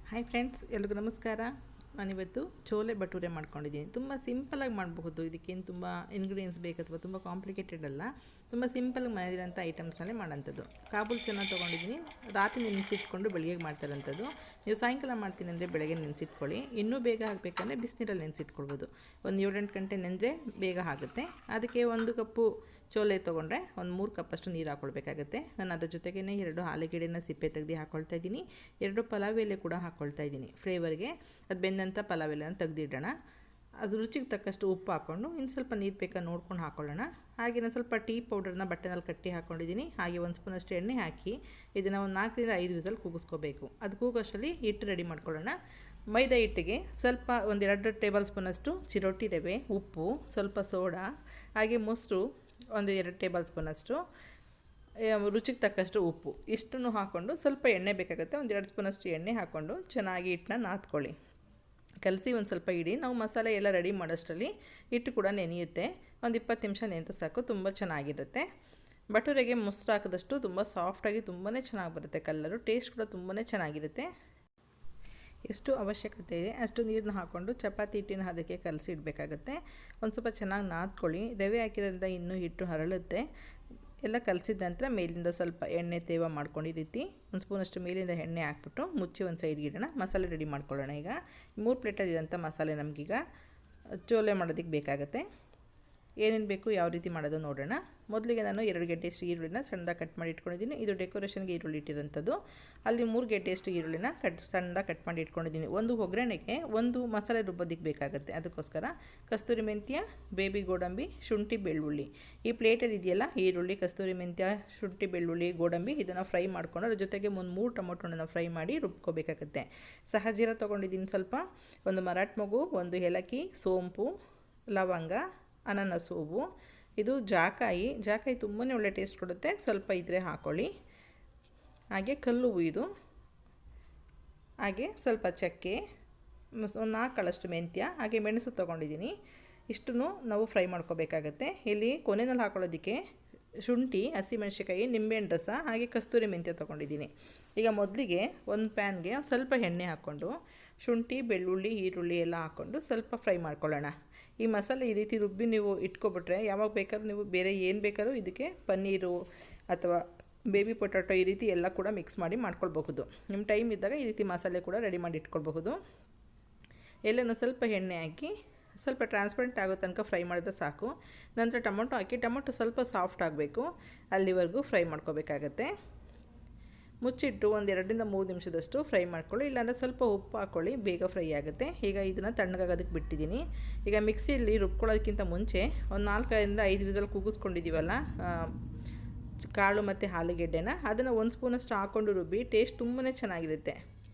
Hi friends, ಎಲ್ರಿಗೂ ನಮಸ್ಕಾರ. ನಾನಿವತ್ತು ಚೋಲೆ ಭಟೂರೆ ಮಾಡ್ಕೊಂಡಿದ್ದೀನಿ. ತುಂಬ ಸಿಂಪಲಾಗಿ ಮಾಡಬಹುದು. ಇದಕ್ಕೇನು ತುಂಬ ಇಂಗ್ರೀಡಿಯೆಂಟ್ಸ್ ಬೇಕು ಅಥವಾ ತುಂಬ ಕಾಂಪ್ಲಿಕೇಟೆಡ್ ಅಲ್ಲ. ತುಂಬ ಸಿಂಪಲಾಗಿ ಮನೆಯಲ್ಲಿರೋಂಥ ಐಟಮ್ಸ್ನಲ್ಲೇ ಮಾಡೋಂಥದ್ದು. ಕಾಬೂಲ್ ಚೆನ್ನಾಗಿ ತೊಗೊಂಡಿದ್ದೀನಿ. ರಾತ್ರಿ ನೆನೆಸಿಟ್ಕೊಂಡು ಬೆಳಗ್ಗೆ ಮಾಡ್ತಾರಂಥದ್ದು. ನೀವು ಸಾಯಂಕಾಲ ಮಾಡ್ತೀನಿ ಅಂದರೆ ಬೆಳಗ್ಗೆ ನೆನೆಸಿಟ್ಕೊಳ್ಳಿ. ಇನ್ನೂ ಬೇಗ ಆಗಬೇಕಂದ್ರೆ ಬಿಸಿನೀರಲ್ಲಿ ನೆನೆಸಿಟ್ಕೊಳ್ಬೋದು. ಒಂದು 7-8 ಗಂಟೆ ನೆಂದರೆ ಬೇಗ ಆಗುತ್ತೆ. ಅದಕ್ಕೆ 1 ಕಪ್ಪು ಚೋಲೆ ತೊಗೊಂಡ್ರೆ ಒಂದು 3 ಕಪ್ಪಷ್ಟು ನೀರು ಹಾಕ್ಕೊಳ್ಬೇಕಾಗತ್ತೆ. ನಾನು ಅದ್ರ ಜೊತೆಗೇ 2 ಆಲೂಗೆಡ್ಡೆನ ಸಿಪ್ಪೆ ತೆಗೆದು ಹಾಕ್ಕೊಳ್ತಾ ಇದ್ದೀನಿ. 2 ಪಲಾವ್ ಎಲೆ ಕೂಡ ಹಾಕ್ಕೊಳ್ತಾ ಇದ್ದೀನಿ ಫ್ಲೇವರ್ಗೆ. ಅದು ಬೆಂದಂಥ ಪಲಾವ್ ಎಲೆನ ತೆಗೆದಿಡೋಣ. ಅದು ರುಚಿಗೆ ತಕ್ಕಷ್ಟು ಉಪ್ಪು ಹಾಕ್ಕೊಂಡು ಇನ್ನು ಸ್ವಲ್ಪ ನೀರು ಬೇಕಾ ನೋಡ್ಕೊಂಡು ಹಾಕ್ಕೊಳ್ಳೋಣ. ಹಾಗೆ ನಾನು ಸ್ವಲ್ಪ ಟೀ ಪೌಡರ್ನ ಬಟ್ಟೆನಲ್ಲಿ ಕಟ್ಟಿ ಹಾಕ್ಕೊಂಡಿದ್ದೀನಿ. ಹಾಗೆ 1 ಸ್ಪೂನಷ್ಟು ಎಣ್ಣೆ ಹಾಕಿ ಇದನ್ನು ಒಂದು 4-5 ವಿಸಲ್ ಕೂಗಿಸ್ಕೋಬೇಕು. ಅದು ಕೂಗೋಷ್ಟರಲ್ಲಿ ಹಿಟ್ಟು ರೆಡಿ ಮಾಡ್ಕೊಳ್ಳೋಣ. ಮೈದಾ ಹಿಟ್ಟಿಗೆ ಸ್ವಲ್ಪ 1-2 ಟೇಬಲ್ ಸ್ಪೂನಷ್ಟು ಚಿರೋಟಿ ರವೆ, ಉಪ್ಪು, ಸ್ವಲ್ಪ ಸೋಡಾ, ಹಾಗೆ ಮೊಸರು 1-2 ಟೇಬಲ್ ಸ್ಪೂನಷ್ಟು, ರುಚಿಗೆ ತಕ್ಕಷ್ಟು ಉಪ್ಪು, ಇಷ್ಟನ್ನು ಹಾಕ್ಕೊಂಡು ಸ್ವಲ್ಪ ಎಣ್ಣೆ ಬೇಕಾಗುತ್ತೆ. 1-2 ಸ್ಪೂನಷ್ಟು ಎಣ್ಣೆ ಹಾಕ್ಕೊಂಡು ಚೆನ್ನಾಗಿ ಹಿಟ್ಟನ್ನ ನಾದ್ಕೊಳ್ಳಿ. ಕಲಸಿ ಒಂದು ಸ್ವಲ್ಪ ಇಡಿ. ನಾವು ಮಸಾಲೆ ಎಲ್ಲ ರೆಡಿ ಮಾಡೋಷ್ಟರಲ್ಲಿ ಹಿಟ್ಟು ಕೂಡ ನೆನೆಯುತ್ತೆ. ಒಂದು 20 ನಿಮಿಷ ನೆನೆದು ಸಾಕು. ತುಂಬ ಚೆನ್ನಾಗಿರುತ್ತೆ. ಭಟೂರೆಗೆ ಮೊಸರು ಹಾಕಿದಷ್ಟು ತುಂಬ ಸಾಫ್ಟಾಗಿ ತುಂಬಾ ಚೆನ್ನಾಗಿ ಬರುತ್ತೆ. ಕಲ್ಲರು ಟೇಸ್ಟ್ ಕೂಡ ತುಂಬಾ ಚೆನ್ನಾಗಿರುತ್ತೆ. ಎಷ್ಟು ಅವಶ್ಯಕತೆ ಇದೆ ಅಷ್ಟು ನೀರನ್ನ ಹಾಕ್ಕೊಂಡು ಚಪಾತಿ ಹಿಟ್ಟಿನ ಅದಕ್ಕೆ ಕಲಸಿ ಇಡಬೇಕಾಗತ್ತೆ. ಒಂದು ಸ್ವಲ್ಪ ಚೆನ್ನಾಗಿ ನಾದ್ಕೊಳ್ಳಿ. ರವೆ ಹಾಕಿರೋದ್ರಿಂದ ಇನ್ನೂ ಹಿಟ್ಟು ಹರಳುತ್ತೆ. ಎಲ್ಲ ಕಲಸಿದ ನಂತರ ಮೇಲಿಂದ ಸ್ವಲ್ಪ ಎಣ್ಣೆ ತೇವ ಮಾಡ್ಕೊಂಡು ಈ ರೀತಿ 1 ಸ್ಪೂನಷ್ಟು ಮೇಲಿಂದ ಎಣ್ಣೆ ಹಾಕ್ಬಿಟ್ಟು ಮುಚ್ಚಿ ಒಂದು ಸೈಡ್ಗೆ ಇಡೋಣ. ಮಸಾಲೆ ರೆಡಿ ಮಾಡ್ಕೊಳ್ಳೋಣ. ಈಗ 3 ಪ್ಲೇಟಲ್ಲಿರೋಂಥ ಮಸಾಲೆ ನಮಗೀಗ ಚೋಲೆ ಮಾಡೋದಕ್ಕೆ ಬೇಕಾಗುತ್ತೆ. ಏನೇನು ಬೇಕು, ಯಾವ ರೀತಿ ಮಾಡೋದು ನೋಡೋಣ. ಮೊದಲಿಗೆ ನಾನು 2 ಗೆಡ್ಡೆಯಷ್ಟು ಈರುಳ್ಳಿನ ಸಣ್ಣದಾಗಿ ಕಟ್ ಮಾಡಿ ಇಟ್ಕೊಂಡಿದ್ದೀನಿ. ಇದು ಡೆಕೋರೇಷನ್ಗೆ ಈರುಳ್ಳಿ ಇಟ್ಟಿರೋಂಥದ್ದು. ಅಲ್ಲಿ 3 ಗೆಡ್ಡೆಯಷ್ಟು ಈರುಳ್ಳಿನ ಸಣ್ಣದಾಗಿ ಕಟ್ ಮಾಡಿ ಇಟ್ಕೊಂಡಿದ್ದೀನಿ. ಒಂದು ಒಗ್ಗರಣೆಗೆ, ಒಂದು ಮಸಾಲೆ ರುಬ್ಬೋದಕ್ಕೆ ಬೇಕಾಗುತ್ತೆ. ಅದಕ್ಕೋಸ್ಕರ ಕಸ್ತೂರಿ ಮೆಂತ್ಯ, ಬೇಬಿ ಗೋಡಂಬಿ, ಶುಂಠಿ, ಬೆಳ್ಳುಳ್ಳಿ, ಈ ಪ್ಲೇಟಲ್ಲಿ ಇದೆಯಲ್ಲ, ಈರುಳ್ಳಿ, ಕಸ್ತೂರಿ ಮೆಂತ್ಯ, ಶುಂಠಿ, ಬೆಳ್ಳುಳ್ಳಿ, ಗೋಡಂಬಿ, ಇದನ್ನು ಫ್ರೈ ಮಾಡ್ಕೊಂಡು ಅದ್ರ ಜೊತೆಗೆ 3 ಟೊಮೊಟೊನ ಫ್ರೈ ಮಾಡಿ ರುಬ್ಕೋಬೇಕಾಗುತ್ತೆ. ಸಹಜೀರ ತೊಗೊಂಡಿದ್ದೀನಿ ಸ್ವಲ್ಪ, ಒಂದು ಮರಾಠ ಮೊಗು, ಒಂದು ಏಲಕ್ಕಿ, ಸೋಂಪು, ಲವಂಗ, ಅನಾನಸ್ ಹೂವು, ಇದು ಜಾಕಾಯಿ ತುಂಬಾ ಒಳ್ಳೆ ಟೇಸ್ಟ್ ಕೊಡುತ್ತೆ. ಸ್ವಲ್ಪ ಇದ್ರೆ ಹಾಕ್ಕೊಳ್ಳಿ. ಹಾಗೆ ಕಲ್ಲು ಹೂವು ಇದು, ಹಾಗೆ ಸ್ವಲ್ಪ ಚಕ್ಕೆ, ಒಂದು 4 ಕಾಳಷ್ಟು ಮೆಂತ್ಯ, ಹಾಗೆ ಮೆಣಸು ತೊಗೊಂಡಿದ್ದೀನಿ. ಇಷ್ಟನ್ನು ನಾವು ಫ್ರೈ ಮಾಡ್ಕೋಬೇಕಾಗತ್ತೆ. ಇಲ್ಲಿ ಕೊನೆಯಲ್ಲಿ ಹಾಕೊಳ್ಳೋದಕ್ಕೆ ಶುಂಠಿ, ಹಸಿಮೆಣಸಿಕಾಯಿ, ನಿಂಬೆಹಣ್ಣು ರಸ, ಹಾಗೆ ಕಸ್ತೂರಿ ಮೆಂತ್ಯ ತೊಗೊಂಡಿದ್ದೀನಿ. ಈಗ ಮೊದಲಿಗೆ ಒಂದು ಪ್ಯಾನ್ಗೆ ಸ್ವಲ್ಪ ಎಣ್ಣೆ ಹಾಕ್ಕೊಂಡು ಶುಂಠಿ, ಬೆಳ್ಳುಳ್ಳಿ, ಈರುಳ್ಳಿ ಎಲ್ಲ ಹಾಕ್ಕೊಂಡು ಸ್ವಲ್ಪ ಫ್ರೈ ಮಾಡ್ಕೊಳ್ಳೋಣ. ಈ ಮಸಾಲೆ ಈ ರೀತಿ ರುಬ್ಬಿ ನೀವು ಇಟ್ಕೊಬಿಟ್ರೆ ಯಾವಾಗ ಬೇಕಾದ್ರೂ ನೀವು ಬೇರೆ ಏನು ಬೇಕಾದ್ರೂ ಇದಕ್ಕೆ ಪನ್ನೀರು ಅಥವಾ ಬೇಬಿ ಪೊಟ್ಯಾಟೊ ಈ ರೀತಿ ಎಲ್ಲ ಕೂಡ ಮಿಕ್ಸ್ ಮಾಡಿ ಮಾಡ್ಕೊಳ್ಬಹುದು. ನಿಮ್ಮ ಟೈಮ್ ಇದ್ದಾಗ ಈ ರೀತಿ ಮಸಾಲೆ ಕೂಡ ರೆಡಿ ಮಾಡಿ ಇಟ್ಕೊಳ್ಬಹುದು. ಎಲ್ಲನೂ ಸ್ವಲ್ಪ ಎಣ್ಣೆ ಹಾಕಿ ಸ್ವಲ್ಪ ಟ್ರಾನ್ಸ್ಪರೆಂಟ್ ಆಗೋ ತನಕ ಫ್ರೈ ಮಾಡಿದ್ರೆ ಸಾಕು. ನಂತರ ಟೊಮೊಟೊ ಹಾಕಿ, ಟೊಮೊಟೊ ಸ್ವಲ್ಪ ಸಾಫ್ಟ್ ಆಗಬೇಕು, ಅಲ್ಲಿವರೆಗೂ ಫ್ರೈ ಮಾಡ್ಕೋಬೇಕಾಗತ್ತೆ. ಮುಚ್ಚಿಟ್ಟು 1-2-3 ನಿಮಿಷದಷ್ಟು ಫ್ರೈ ಮಾಡ್ಕೊಳ್ಳಿ. ಇಲ್ಲಾಂದರೆ ಸ್ವಲ್ಪ ಉಪ್ಪು ಹಾಕ್ಕೊಳ್ಳಿ, ಬೇಗ ಫ್ರೈ ಆಗುತ್ತೆ. ಈಗ ಇದನ್ನು ತಣ್ಣಗಾಗೋದಕ್ಕೆ ಬಿಟ್ಟಿದ್ದೀನಿ. ಈಗ ಮಿಕ್ಸಿಯಲ್ಲಿ ರುಬ್ಕೊಳ್ಳೋದಕ್ಕಿಂತ ಮುಂಚೆ ಒಂದು 4-5 ವಿಸಲ್ ಕೂಗಿಸ್ಕೊಂಡಿದ್ದೀವಲ್ಲ ಕಾಳು ಮತ್ತು ಆಲೂಗೆಡ್ಡೆನ, ಅದನ್ನು 1 ಸ್ಪೂನಷ್ಟು ಹಾಕ್ಕೊಂಡು ರುಬ್ಬಿ ಟೇಸ್ಟ್ ತುಂಬಾ ಚೆನ್ನಾಗಿರುತ್ತೆ.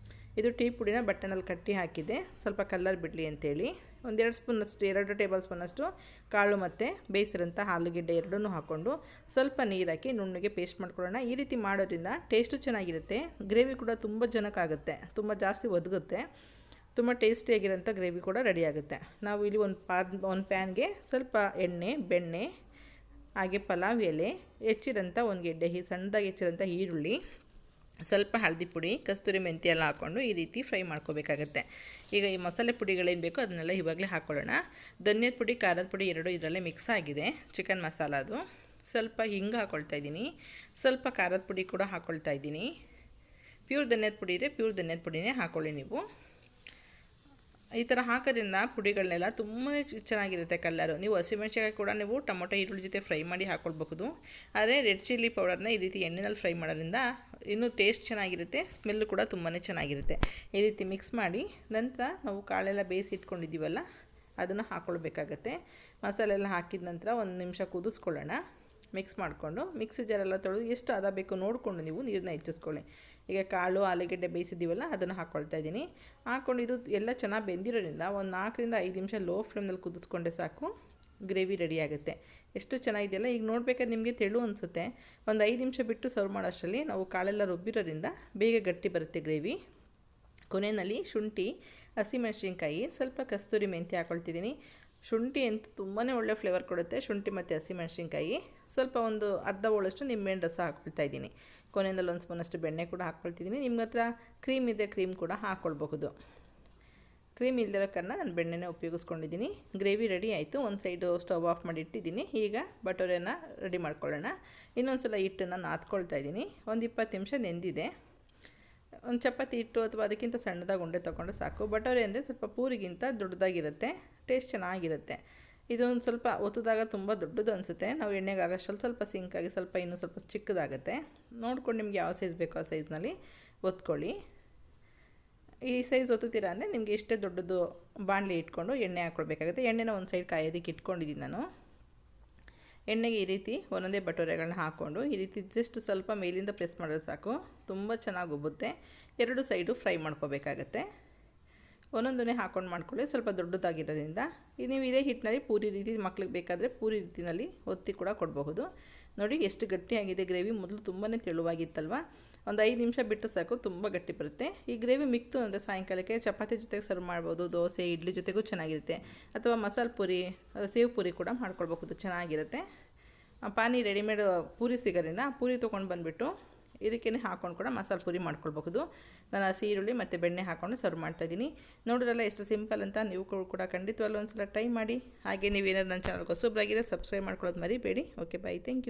ಇದು ಟೀ ಪುಡಿನ ಬಟ್ಟೆನಲ್ಲಿ ಕಟ್ಟಿ ಹಾಕಿದೆ, ಸ್ವಲ್ಪ ಕಲರ್ ಬಿಡಲಿ ಅಂತೇಳಿ. 1-2 ಸ್ಪೂನಷ್ಟು, 2 ಟೇಬಲ್ ಸ್ಪೂನಷ್ಟು ಕಾಳು ಮತ್ತು ಬೇಯಿಸಿರೋಂಥ ಆಲೂಗೆಡ್ಡೆ ಎರಡನ್ನೂ ಹಾಕ್ಕೊಂಡು ಸ್ವಲ್ಪ ನೀರು ಹಾಕಿ ನುಣ್ಣಗೆ ಪೇಸ್ಟ್ ಮಾಡ್ಕೊಳ್ಳೋಣ. ಈ ರೀತಿ ಮಾಡೋದ್ರಿಂದ ಟೇಸ್ಟು ಚೆನ್ನಾಗಿರುತ್ತೆ. ಗ್ರೇವಿ ಕೂಡ ತುಂಬ ಜನಕ್ಕಾಗುತ್ತೆ, ತುಂಬ ಜಾಸ್ತಿ ಒದಗುತ್ತೆ. ತುಂಬ ಟೇಸ್ಟಿಯಾಗಿರೋಂಥ ಗ್ರೇವಿ ಕೂಡ ರೆಡಿ ಆಗುತ್ತೆ. ನಾವು ಇಲ್ಲಿ ಒಂದು ಪ್ಯಾನ್ಗೆ ಸ್ವಲ್ಪ ಎಣ್ಣೆ, ಬೆಣ್ಣೆ, ಹಾಗೆ ಪಲಾವ್ ಎಲೆ, ಹೆಚ್ಚಿರೋಂಥ 1 ಗೆಡ್ಡೆ ಸಣ್ಣದಾಗಿ ಹೆಚ್ಚಿರೋಂಥ ಈರುಳ್ಳಿ, ಸ್ವಲ್ಪ ಹಳದಿ ಪುಡಿ, ಕಸ್ತೂರಿ ಮೆಂತ್ಯ ಎಲ್ಲ ಹಾಕ್ಕೊಂಡು ಈ ರೀತಿ ಫ್ರೈ ಮಾಡ್ಕೋಬೇಕಾಗತ್ತೆ. ಈಗ ಈ ಮಸಾಲೆ ಪುಡಿಗಳೇನು ಬೇಕೋ ಅದನ್ನೆಲ್ಲ ಇವಾಗಲೇ ಹಾಕ್ಕೊಳ್ಳೋಣ. ಧನಿಯಾದ ಪುಡಿ, ಖಾರದ ಪುಡಿ ಎರಡೂ ಇದರಲ್ಲೇ ಮಿಕ್ಸ್ ಆಗಿದೆ. ಚಿಕನ್ ಮಸಾಲ ಅದು. ಸ್ವಲ್ಪ ಹಿಂಗೆ ಹಾಕ್ಕೊಳ್ತಾ ಇದ್ದೀನಿ. ಸ್ವಲ್ಪ ಖಾರದ ಪುಡಿ ಕೂಡ ಹಾಕ್ಕೊಳ್ತಾ ಇದ್ದೀನಿ. ಪ್ಯೂರ್ ಧನಿಯಾದ ಪುಡಿ ಇದೆ, ಪ್ಯೂರ್ ಧನಿಯಾದ ಪುಡಿನೇ ಹಾಕ್ಕೊಳ್ಳಿ ನೀವು. ಈ ಥರ ಹಾಕೋದ್ರಿಂದ ಪುಡಿಗಳನ್ನೆಲ್ಲ ತುಂಬಾ ಚೆನ್ನಾಗಿರುತ್ತೆ ಕಲ್ಲರು. ನೀವು ಹಸಿಮೆಣಸಿನಕಾಯಿ ಕೂಡ ನೀವು ಟೊಮೊಟೊ ಈರುಳ್ಳಿ ಜೊತೆ ಫ್ರೈ ಮಾಡಿ ಹಾಕ್ಕೊಳ್ಬಹುದು. ಆದರೆ ರೆಡ್ ಚಿಲ್ಲಿ ಪೌಡರ್ನ ಈ ರೀತಿ ಎಣ್ಣೆನಲ್ಲಿ ಫ್ರೈ ಮಾಡೋದ್ರಿಂದ ಇನ್ನೂ ಟೇಸ್ಟ್ ಚೆನ್ನಾಗಿರುತ್ತೆ, ಸ್ಮೆಲ್ಲು ಕೂಡ ತುಂಬಾ ಚೆನ್ನಾಗಿರುತ್ತೆ. ಈ ರೀತಿ ಮಿಕ್ಸ್ ಮಾಡಿ ನಂತರ ನಾವು ಕಾಳೆಲ್ಲ ಬೇಯಿಸಿ ಇಟ್ಕೊಂಡಿದ್ದೀವಲ್ಲ ಅದನ್ನು ಹಾಕ್ಕೊಳ್ಬೇಕಾಗತ್ತೆ. ಮಸಾಲೆ ಎಲ್ಲ ಹಾಕಿದ ನಂತರ 1 ನಿಮಿಷ ಕುದಿಸ್ಕೊಳ್ಳೋಣ. ಮಿಕ್ಸ್ ಮಾಡಿಕೊಂಡು ಮಿಕ್ಸಿ ಜಾರೆಲ್ಲ ತೊಳೆದು ಎಷ್ಟು ಹದ ಬೇಕು ನೋಡಿಕೊಂಡು ನೀವು ನೀರನ್ನ ಹೆಚ್ಚಿಸ್ಕೊಳ್ಳಿ. ಈಗ ಕಾಳು, ಆಲೂಗೆಡ್ಡೆ ಬೇಯಿಸಿದ್ದೀವಲ್ಲ ಅದನ್ನು ಹಾಕ್ಕೊಳ್ತಾ ಇದ್ದೀನಿ. ಹಾಕ್ಕೊಂಡು ಇದು ಎಲ್ಲ ಚೆನ್ನಾಗಿ ಬೆಂದಿರೋದ್ರಿಂದ ಒಂದು 4-5 ನಿಮಿಷ ಲೋ ಫ್ಲೇಮ್ನಲ್ಲಿ ಕುದಿಸ್ಕೊಂಡೆ ಸಾಕು, ಗ್ರೇವಿ ರೆಡಿ ಆಗುತ್ತೆ. ಎಷ್ಟು ಚೆನ್ನಾಗಿದೆಯಲ್ಲ. ಈಗ ನೋಡಬೇಕಾದ್ರೆ ನಿಮಗೆ ತೆಳು ಅನಿಸುತ್ತೆ. ಒಂದು 5 ನಿಮಿಷ ಬಿಟ್ಟು ಸರ್ವ್ ಮಾಡೋಷ್ಟರಲ್ಲಿ ನಾವು ಕಾಳೆಲ್ಲ ರುಬ್ಬಿರೋದ್ರಿಂದ ಬೇಗ ಗಟ್ಟಿ ಬರುತ್ತೆ ಗ್ರೇವಿ. ಕೊನೆಯಲ್ಲಿ ಶುಂಠಿ, ಹಸಿಮೆಣಸಿನ್ಕಾಯಿ, ಸ್ವಲ್ಪ ಕಸ್ತೂರಿ ಮೆಂತ್ಯ ಹಾಕ್ಕೊಳ್ತಿದ್ದೀನಿ. ಶುಂಠಿ ಅಂತ ತುಂಬಾ ಒಳ್ಳೆ ಫ್ಲೇವರ್ ಕೊಡುತ್ತೆ. ಶುಂಠಿ ಮತ್ತು ಹಸಿಮೆಣಸಿನ್ಕಾಯಿ, ಸ್ವಲ್ಪ ಒಂದು ಅರ್ಧ ಹೋಳಷ್ಟು ನಿಂಬೆಹಣ್ಣು ರಸ ಹಾಕ್ಕೊಳ್ತಾ ಇದ್ದೀನಿ. ಕೊನೆಯಲ್ಲಿ ಒಂದು ಸ್ಪೂನಷ್ಟು ಬೆಣ್ಣೆ ಕೂಡ ಹಾಕ್ಕೊಳ್ತಿದ್ದೀನಿ. ನಿಮ್ಮ ಹತ್ರ ಕ್ರೀಮ್ ಇದೆ, ಕ್ರೀಮ್ ಕೂಡ ಹಾಕ್ಕೊಳ್ಬಹುದು. ಕ್ರೀಮ್ ಇಲ್ಲದಿರೋ ಕಾರಣ ನಾನು ಬೆಣ್ಣೆನೇ ಉಪಯೋಗಿಸ್ಕೊಂಡಿದ್ದೀನಿ. ಗ್ರೇವಿ ರೆಡಿ ಆಯಿತು. ಒಂದು ಸೈಡು ಸ್ಟವ್ ಆಫ್ ಮಾಡಿ ಇಟ್ಟಿದ್ದೀನಿ. ಈಗ ಬಟೋರೆನ ರೆಡಿ ಮಾಡ್ಕೊಳ್ಳೋಣ. ಇನ್ನೊಂದು ಸಲ ಹಿಟ್ಟನ್ನು ನಾದ್ಕೊಳ್ತಾ ಇದ್ದೀನಿ. ಒಂದು 20 ನಿಮಿಷ ನೆಂದಿದೆ. ಒಂದು ಚಪಾತಿ ಹಿಟ್ಟು ಅಥವಾ ಅದಕ್ಕಿಂತ ಸಣ್ಣದಾಗಿ ಉಂಡೆ ತೊಗೊಂಡು ಸಾಕು. ಬಟೋರೆ ಅಂದರೆ ಸ್ವಲ್ಪ ಪೂರಿಗಿಂತ ದೊಡ್ಡದಾಗಿರುತ್ತೆ, ಟೇಸ್ಟ್ ಚೆನ್ನಾಗಿರುತ್ತೆ. ಇದೊಂದು ಸ್ವಲ್ಪ ಒತ್ತದಾಗ ತುಂಬ ದೊಡ್ಡದು ಅನಿಸುತ್ತೆ. ನಾವು ಎಣ್ಣೆಗೆ ಆಗೋಷ್ಟರಲ್ಲಿ ಸ್ವಲ್ಪ ಸಿಂಕಾಗಿ ಸ್ವಲ್ಪ ಇನ್ನೂ ಸ್ವಲ್ಪ ಚಿಕ್ಕದಾಗುತ್ತೆ. ನೋಡ್ಕೊಂಡು ನಿಮ್ಗೆ ಯಾವ ಸೈಜ್ ಬೇಕೋ ಆ ಸೈಜ್ನಲ್ಲಿ ಒತ್ಕೊಳ್ಳಿ. ಈ ಸೈಜ್ ಒತ್ತುತ್ತೀರಾ ಅಂದರೆ ನಿಮಗೆ ಇಷ್ಟೇ ದೊಡ್ಡದು ಬಾಣಲಿ ಇಟ್ಕೊಂಡು ಎಣ್ಣೆ ಹಾಕ್ಕೊಳ್ಬೇಕಾಗುತ್ತೆ. ಎಣ್ಣೆನ ಒಂದು ಸೈಡ್ ಕಾಯೋದಕ್ಕೆ ಇಟ್ಕೊಂಡಿದ್ದೀನಿ ನಾನು. ಎಣ್ಣೆಗೆ ಈ ರೀತಿ ಒಂದೊಂದೇ ಬಟೋರೆಗಳನ್ನ ಹಾಕ್ಕೊಂಡು ಈ ರೀತಿ ಜಸ್ಟ್ ಸ್ವಲ್ಪ ಮೇಲಿಂದ ಪ್ರೆಸ್ ಮಾಡೋದು ಸಾಕು. ತುಂಬ ಚೆನ್ನಾಗಿ ಉಬ್ಬುತ್ತೆ. 2 ಸೈಡು ಫ್ರೈ ಮಾಡ್ಕೋಬೇಕಾಗತ್ತೆ. ಒಂದೊಂದನ್ನೇ ಹಾಕ್ಕೊಂಡು ಮಾಡ್ಕೊಳ್ಳಿ, ಸ್ವಲ್ಪ ದೊಡ್ಡದಾಗಿರೋದ್ರಿಂದ. ನೀವು ಇದೇ ಹಿಟ್ಟಿನಲ್ಲಿ ಪೂರಿ ರೀತಿ ಮಕ್ಳಿಗೆ ಬೇಕಾದರೆ ಪೂರಿ ರೀತಿಯಲ್ಲಿ ಒತ್ತಿ ಕೂಡ ಕೊಡಬಹುದು. ನೋಡಿ ಎಷ್ಟು ಗಟ್ಟಿಯಾಗಿದೆ ಗ್ರೇವಿ. ಮೊದಲು ತುಂಬಾ ತೆಳುವಾಗಿತ್ತಲ್ವ, ಒಂದು 5 ನಿಮಿಷ ಬಿಟ್ಟು ಸಾಕು, ತುಂಬ ಗಟ್ಟಿ ಬರುತ್ತೆ. ಈ ಗ್ರೇವಿ ಮಿಕ್ತು ಅಂದರೆ ಸಾಯಂಕಾಲಕ್ಕೆ ಚಪಾತಿ ಜೊತೆಗೆ ಸರ್ವ್ ಮಾಡ್ಬೋದು, ದೋಸೆ ಇಡ್ಲಿ ಜೊತೆಗೂ ಚೆನ್ನಾಗಿರುತ್ತೆ. ಅಥವಾ ಮಸಾಲೆ ಪೂರಿ, ಸೇವ್ ಪೂರಿ ಕೂಡ ಮಾಡ್ಕೊಳ್ಬಹುದು, ಚೆನ್ನಾಗಿರುತ್ತೆ. ಪಾನಿ ರೆಡಿಮೇಡ್ ಪೂರಿ ಸಿಗೋದ್ರಿಂದ ಆ ಪೂರಿ ತೊಗೊಂಡು ಬಂದುಬಿಟ್ಟು ಇದಕ್ಕೇ ಹಾಕ್ಕೊಂಡು ಕೂಡ ಮಸಾಲೆ ಪೂರಿ ಮಾಡ್ಕೊಳ್ಬಹುದು. ನಾನು ಹಸಿ ಈರುಳ್ಳಿ ಮತ್ತು ಬೆಣ್ಣೆ ಹಾಕ್ಕೊಂಡು ಸರ್ವ್ ಮಾಡ್ತಾಯಿದ್ದೀನಿ. ನೋಡಿರಲ್ಲ ಎಷ್ಟು ಸಿಂಪಲ್ ಅಂತ. ನೀವು ಕೂಡ ಖಂಡಿತವಾಗ್ಲೂ ಒಂದು ಸಲ ಟ್ರೈ ಮಾಡಿ. ಹಾಗೆ ನೀವೇನಾದ್ರು ನನ್ನ ಚಾನಲ್ಗೆ ಹೊಸಬ್ರಾಗಿದ್ರೆ ಸಬ್ಸ್ಕ್ರೈಬ್ ಮಾಡ್ಕೊಳ್ಳೋದು ಮರಿಬೇಡಿ. Okay, bye, thank you.